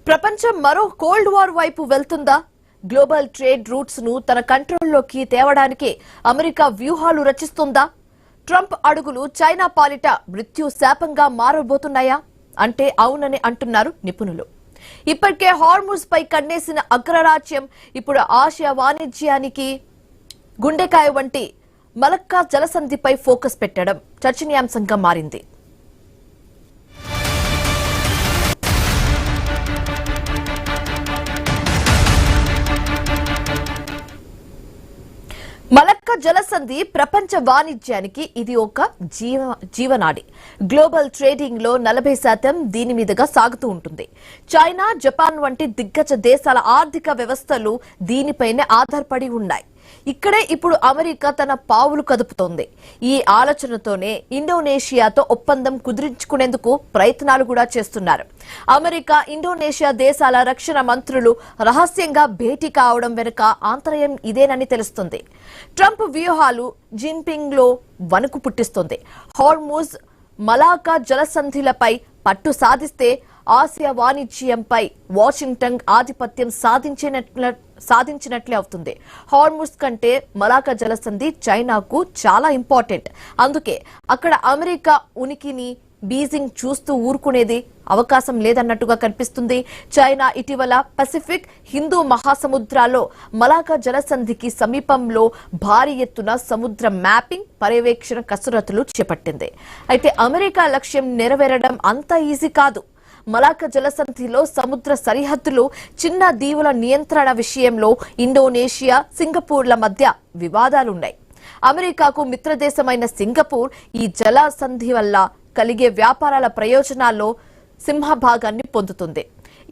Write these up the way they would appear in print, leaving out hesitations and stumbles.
ప్రపంచం మరో cold war వైపు వెళ్తుందా? గ్లోబల్ ట్రేడ్ రూట్స్ ను తన కంట్రోల్లోకి తేవడానికి అమెరికా వ్యూహాలు రచిస్తుందా? ట్రంప్ అడుగులు చైనా పాలిట మృత్యు శాపంగా మారబోతున్నాయా అంటే అవునని అంటున్నారు నిపుణులు. ఇప్పటికే హార్ముజ్ పై కన్నేసిన అగ్రరాజ్యం ఇప్పుడు ఆసియా వాణిజ్యానికి గుండెకాయ వంటి మలక్కా జలసంధిపై ఫోకస్ పెట్టడం చర్చనీయాంశంగా మారింది. మలక్కా జలసంధి ప్రపంచ వాణిజ్యానికి ఇది ఒక జీవనాడి. గ్లోబల్ ట్రేడింగ్ లో 40% దీని మీదుగా సాగుతూ ఉంటుంది. చైనా, జపాన్ వంటి దిగ్గజ దేశాల ఆర్థిక వ్యవస్థలు దీనిపైనే ఆధారపడి ఉన్నాయి. ఇక్కడే ఇప్పుడు అమెరికా తన పావులు కదుపుతోంది. ఈ ఆలోచనతోనే ఇండోనేషియాతో ఒప్పందం కుదుర్చుకునేందుకు ప్రయత్నాలు కూడా చేస్తున్నారు. అమెరికా, ఇండోనేషియా దేశాల రక్షణ మంత్రులు రహస్యంగా భేటీ కావడం వెనుక ఆంతర్యం ఇదేనని తెలుస్తుంది. ట్రంప్ వ్యూహాలు జిన్పింగ్ లో వణుకు పుట్టిస్తుంది. హార్ముజ్, మలాకా జలసంధిలపై పట్టు సాధిస్తే ఆసియా వాణిజ్యంపై వాషింగ్టన్ ఆధిపత్యం సాధించినట్లే అవుతుంది. హార్ముజ్ కంటే మలాకా జలసంధి చైనాకు చాలా ఇంపార్టెంట్. అందుకే అక్కడ అమెరికా ఉనికిని బీజింగ్ చూస్తూ ఊరుకునేది అవకాశం లేదన్నట్టుగా కనిపిస్తుంది. చైనా ఇటీవల పసిఫిక్, హిందూ మహాసముద్రాల్లో మలాకా జలసంధికి సమీపంలో భారీ ఎత్తున సముద్ర మ్యాపింగ్, పర్యవేక్షణ కసరత్తులు చేపట్టింది. అయితే అమెరికా లక్ష్యం నెరవేరడం అంత ఈజీ కాదు. మలాకా జలసంధిలో సముద్ర సరిహద్దులు, చిన్న దీవుల నియంత్రణ విషయంలో ఇండోనేషియా, సింగపూర్ల మధ్య వివాదాలున్నాయి. అమెరికాకు మిత్రదేశమైన సింగపూర్ ఈ జలసంధి వల్ల కలిగే వ్యాపారాల ప్రయోజనాల్లో సింహభాగాన్ని పొందుతుంది.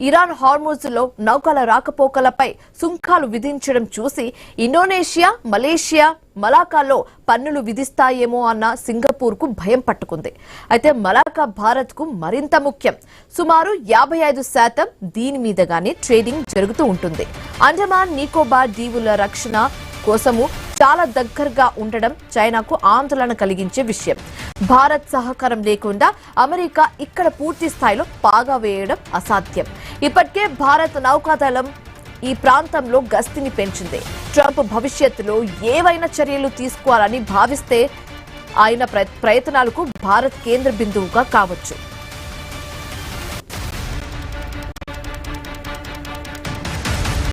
ఇరాన్ హార్ముజ్ లో నౌకల రాకపోకలపై సుంకాలు విధించడం చూసి ఇండోనేషియా, మలేషియా మలాకాలో పన్నులు విధిస్తాయేమో అన్న సింగపూర్ కు భయం పట్టుకుంది. అయితే మలాకా భారత్ కు మరింత ముఖ్యం. సుమారు 55% దీని మీదగానే ట్రేడింగ్ జరుగుతూ ఉంటుంది. అండమాన్ నికోబార్ దీవుల రక్షణ కోసము చాలా దగ్గరగా ఉండడం చైనాకు ఆందోళన కలిగించే విషయం. భారత్ సహకారం లేకుండా అమెరికా ఇక్కడ పూర్తి స్థాయిలో పాగా వేయడం అసాధ్యం. ఇప్పటికే భారత నౌకాదళం ఈ ప్రాంతంలో గస్తీని పెంచింది. ట్రంప్ భవిష్యత్తులో ఏవైనా చర్యలు తీసుకోవాలని భావిస్తే ఆయన ప్రయత్నాలకు భారత్ కేంద్ర బిందువుగా కావచ్చు.